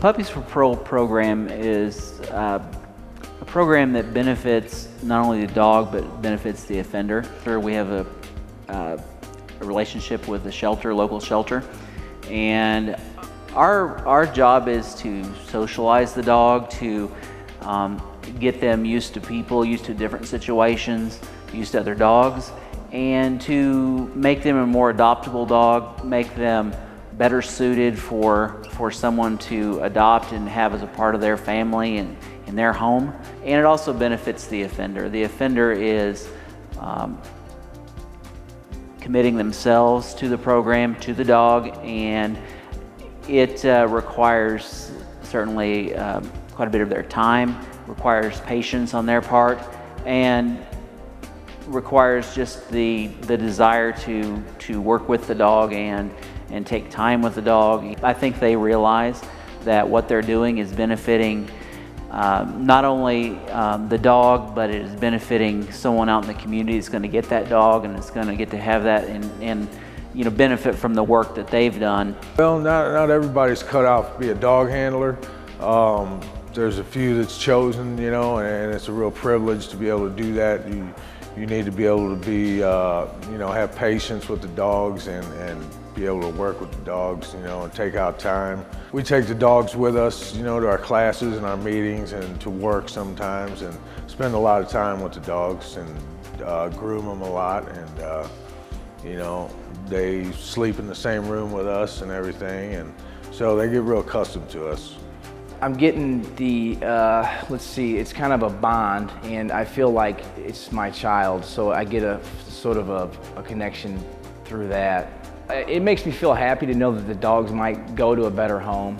Puppies for Parole program is a program that benefits not only the dog, but benefits the offender. We have a relationship with a shelter, local shelter, and our job is to socialize the dog, to get them used to people, used to different situations, used to other dogs, and to make them a more adoptable dog, make them better suited for someone to adopt and have as a part of their family and in their home. And it also benefits the offender. The offender is committing themselves to the program, to the dog, and it requires certainly quite a bit of their time, requires patience on their part, and requires just the desire to work with the dog and take time with the dog. I think they realize that what they're doing is benefiting not only the dog, but it is benefiting someone out in the community that's going to get that dog and is going to get to have that and you know, benefit from the work that they've done. Well, not everybody's cut out to be a dog handler. There's a few that's chosen, you know, and it's a real privilege to be able to do that. You need to be able to be, you know, have patience with the dogs and be able to work with the dogs, you know, and take out time. We take the dogs with us, you know, to our classes and our meetings and to work sometimes, and spend a lot of time with the dogs and groom them a lot. And you know, they sleep in the same room with us and everything, and so they get real accustomed to us. I'm getting the, let's see, it's kind of a bond, and I feel like it's my child, so I get a sort of a connection through that. It makes me feel happy to know that the dogs might go to a better home.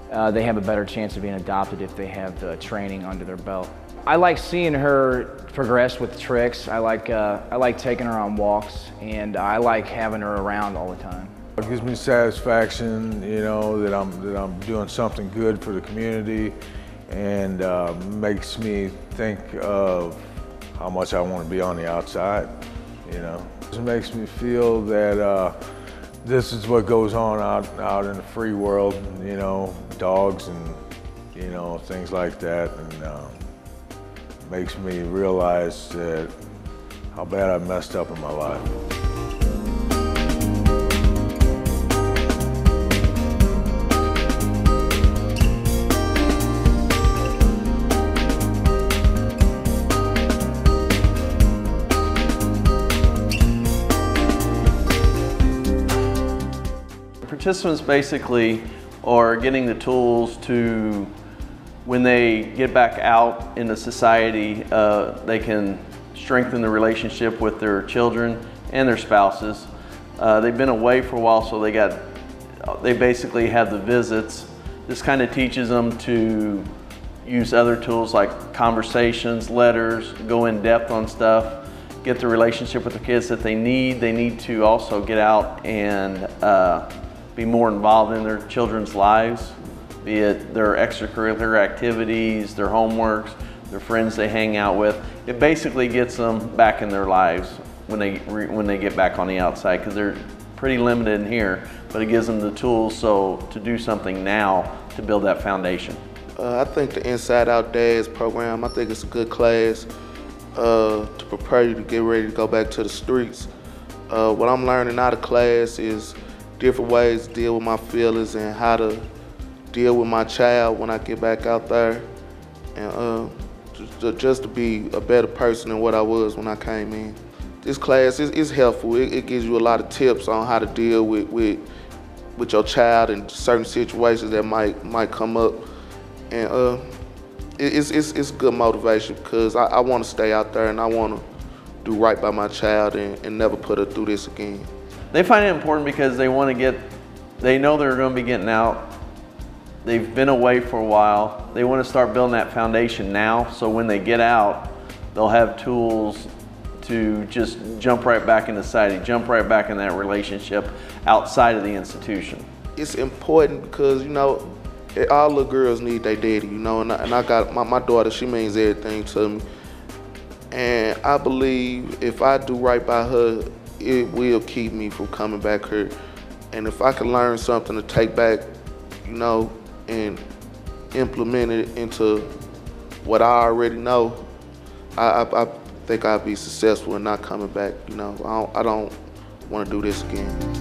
They have a better chance of being adopted if they have the training under their belt. I like seeing her progress with tricks. I like taking her on walks, and I like having her around all the time. It gives me satisfaction, you know, that I'm doing something good for the community, and makes me think of how much I want to be on the outside, you know. It makes me feel that this is what goes on out in the free world, you know, dogs and, you know, things like that, and makes me realize that how bad I messed up in my life. Participants basically are getting the tools to, when they get back out into society, they can strengthen the relationship with their children and their spouses. They've been away for a while, so they basically have the visits. This kind of teaches them to use other tools like conversations, letters, go in depth on stuff, get the relationship with the kids that they need. They need to also get out and be more involved in their children's lives, be it their extracurricular activities, their homeworks, their friends they hang out with. It basically gets them back in their lives when they get back on the outside, because they're pretty limited in here, but it gives them the tools to do something now to build that foundation. I think the Inside Out Dads program, I think it's a good class to prepare you to get ready to go back to the streets. What I'm learning out of class is different ways to deal with my feelings and how to deal with my child when I get back out there, and just to be a better person than what I was when I came in. This class is helpful. It gives you a lot of tips on how to deal with your child in certain situations that might come up, and it's good motivation, because I want to stay out there and I want to do right by my child and never put her through this again. They find it important because they know they're going to be getting out. They've been away for a while. They want to start building that foundation now, so when they get out, they'll have tools to just jump right back into society, jump right back in that relationship outside of the institution. It's important because, you know, all little girls need their daddy, you know, and I got my daughter, she means everything to me. And I believe if I do right by her, it will keep me from coming back here. And if I can learn something to take back, you know, and implement it into what I already know, I think I'd be successful in not coming back. You know, I don't want to do this again.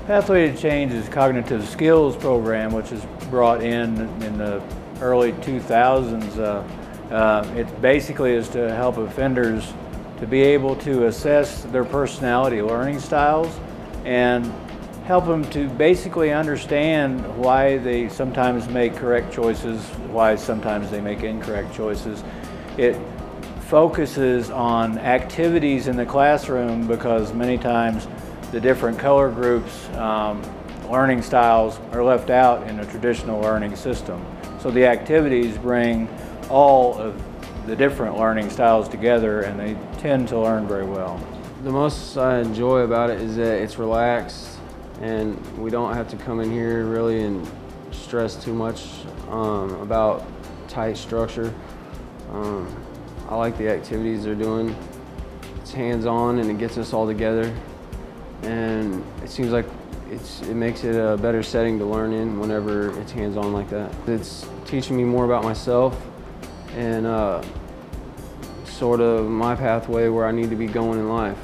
Pathway to Change is a cognitive skills program which is brought in the early 2000s. It basically is to help offenders to be able to assess their personality learning styles and help them to basically understand why they sometimes make correct choices, why sometimes they make incorrect choices. It focuses on activities in the classroom because many times the different color groups, learning styles are left out in a traditional learning system. So the activities bring all of the different learning styles together and they tend to learn very well. The most I enjoy about it is that it's relaxed and we don't have to come in here really and stress too much about tight structure. I like the activities they're doing. It's hands-on and it gets us all together. And it seems like it makes it a better setting to learn in whenever it's hands-on like that. It's teaching me more about myself and sort of my pathway where I need to be going in life.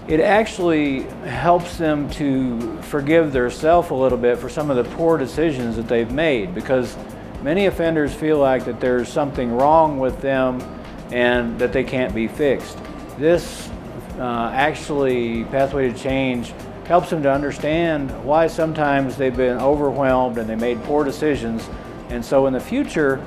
It actually helps them to forgive themselves a little bit for some of the poor decisions that they've made, because many offenders feel like that there's something wrong with them and that they can't be fixed. This actually, Pathway to Change helps them to understand why sometimes they've been overwhelmed and they made poor decisions. And so in the future,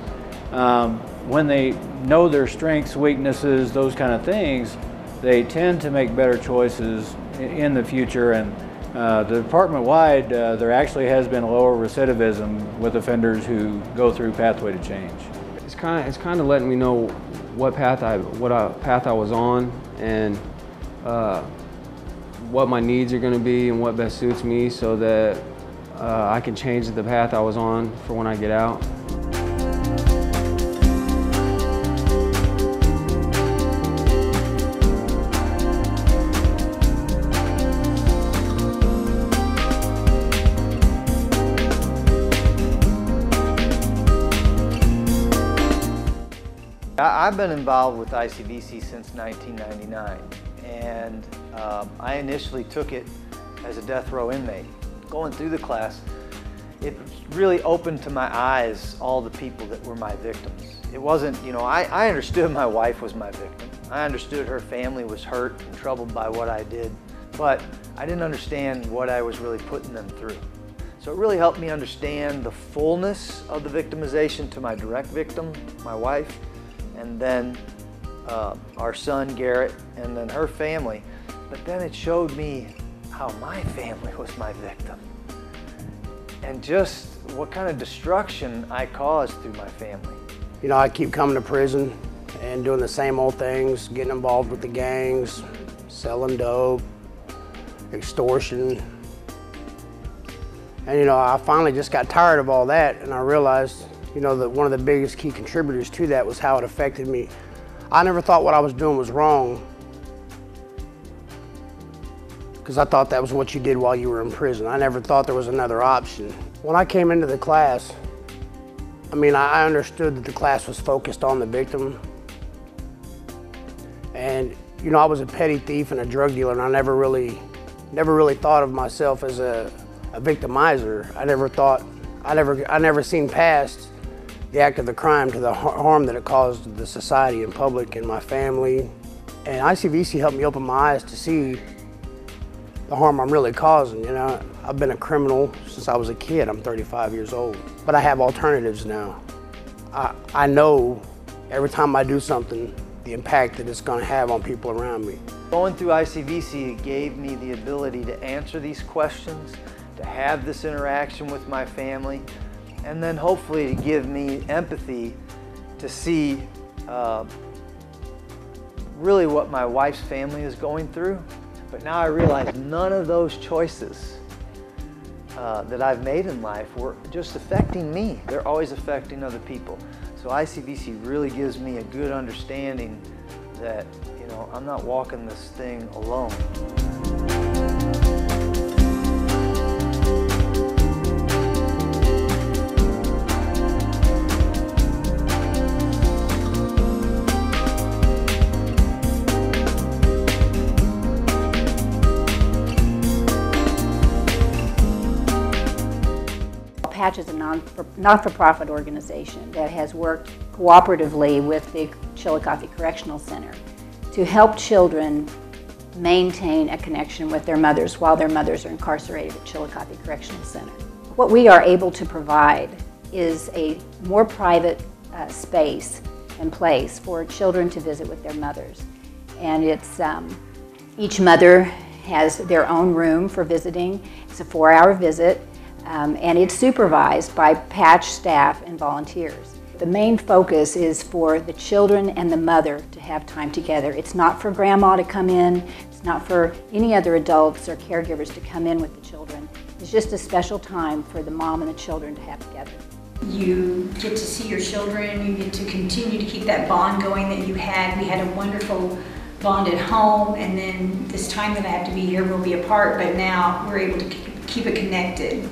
when they know their strengths, weaknesses, those kind of things, they tend to make better choices in the future. And the department-wide, there actually has been lower recidivism with offenders who go through Pathway to Change. It's kind of letting me know what path I was on and what my needs are going to be and what best suits me so that I can change the path I was on for when I get out. I've been involved with ICBC since 1999, and I initially took it as a death row inmate. Going through the class, it really opened to my eyes all the people that were my victims. It wasn't, you know, I understood my wife was my victim. I understood her family was hurt and troubled by what I did, but I didn't understand what I was really putting them through. So it really helped me understand the fullness of the victimization to my direct victim, my wife, and then our son Garrett, and then her family. But then it showed me how my family was my victim and just what kind of destruction I caused through my family. You know, I keep coming to prison and doing the same old things, getting involved with the gangs, selling dope, extortion. And you know, I finally just got tired of all that, and I realized, you know, that one of the biggest key contributors to that was how it affected me. I never thought what I was doing was wrong, because I thought that was what you did while you were in prison. I never thought there was another option. When I came into the class, I mean, I understood that the class was focused on the victim. And, you know, I was a petty thief and a drug dealer, and I never really thought of myself as a victimizer. I never seen past the act of the crime to the harm that it caused the society and public and my family. And ICBC helped me open my eyes to see the harm I'm really causing. You know, I've been a criminal since I was a kid. I'm 35 years old, but I have alternatives now. I know every time I do something, the impact that it's going to have on people around me. Going through ICBC, it gave me the ability to answer these questions, to have this interaction with my family, and then hopefully to give me empathy to see really what my wife's family is going through. But now I realize none of those choices that I've made in life were just affecting me. They're always affecting other people. So ICBC really gives me a good understanding that, you know, I'm not walking this thing alone. Patch is a not-for-profit organization that has worked cooperatively with the Chillicothe Correctional Center to help children maintain a connection with their mothers while their mothers are incarcerated at Chillicothe Correctional Center. What we are able to provide is a more private space and place for children to visit with their mothers. And it's each mother has their own room for visiting. It's a 4-hour visit. And it's supervised by Patch staff and volunteers. The main focus is for the children and the mother to have time together. It's not for grandma to come in, it's not for any other adults or caregivers to come in with the children. It's just a special time for the mom and the children to have together. You get to see your children, you get to continue to keep that bond going that you had. We had a wonderful bond at home, and then this time that I have to be here, we'll be apart, but now we're able to keep it connected.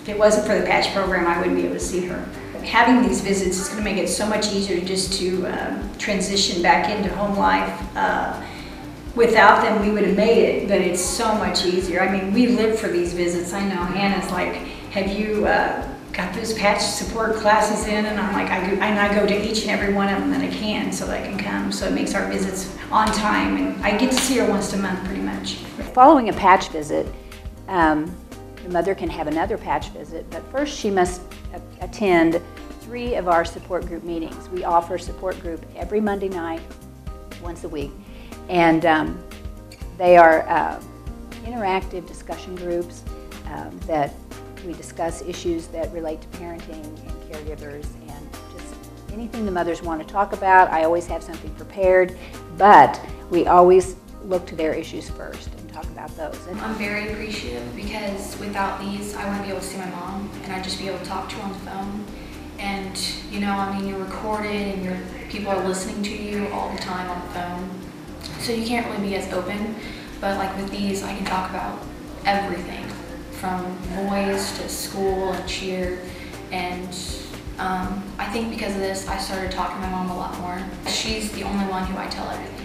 If it wasn't for the Patch program, I wouldn't be able to see her. Having these visits is going to make it so much easier just to transition back into home life. Without them, we would have made it, but it's so much easier. I mean, we live for these visits. I know Hannah's like, have you got those Patch support classes in? And I'm like, I go to each and every one of them that I can so that I can come. So it makes our visits on time, and I get to see her once a month pretty much. Following a Patch visit, the mother can have another Patch visit, but first she must attend 3 of our support group meetings. We offer support group every Monday night, once a week, and they are interactive discussion groups that we discuss issues that relate to parenting and caregivers and just anything the mothers want to talk about. I always have something prepared, but we always look to their issues first and talk about those. I'm very appreciative because without these, I wouldn't be able to see my mom, and I'd just be able to talk to her on the phone. And you know, I mean, you're recorded and people are listening to you all the time on the phone. So you can't really be as open, but like with these, I can talk about everything from boys to school and cheer. And I think because of this, I started talking to my mom a lot more. She's the only one who I tell everything.